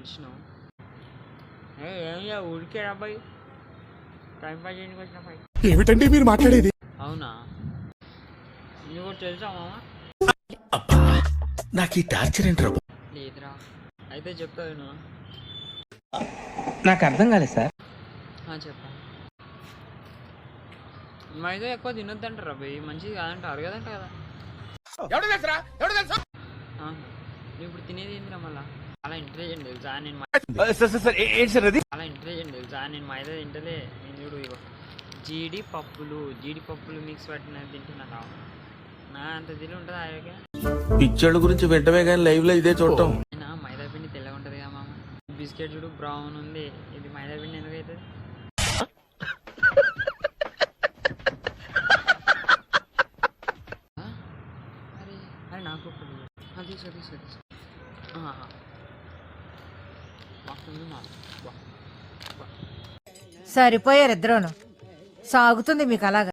పిలిచినావు. ఏం ఊరికే అబ్బాయి టైం పాస్ చేయడానికి వచ్చిన పై. ఏమిటండి మీరు మాట్లాడేది? అవునా, నీకు తెలుసా మామ? నాకు ఈ టార్చర్ ఏంట్రా? లేదురా, అయితే చెప్తావు నువ్వు. నాకు అర్థం కాలేదు సార్. చెప్పా. మైదా ఎక్కువ తినొద్దంటారా భయ్, మంచిది కాదంటారు కదంట కదా. నువ్వు ఇప్పుడు తినేది ఏంటిరా మళ్ళా? చాలా ఇంటెలిజెంట్ తెలుసా నేను. చాలా ఇంటెలిజెంట్ తెలుసా నేను. మైదా తింటలే నేను. చూడు ఇగో జీడిపప్పులు మిక్స్ పట్టినది తింటున్నా. నా అంత తిని ఉంటుంది ఆయనకే. పిచ్చోళ్ళ గురించి వెంటనే కానీ లైవ్ లో ఇదే చూడటం. మైదా పిండి తెల్లగా ఉంటుంది కదా మామ. బిస్కెట్ చూడు బ్రౌన్ ఉంది, ఇది మైదా పిండి ఎందుకు అవుతుంది? అరే నాకు తీసుకో. సరిపోయారు ఇద్దరును. సాగుతుంది మీకు అలాగా.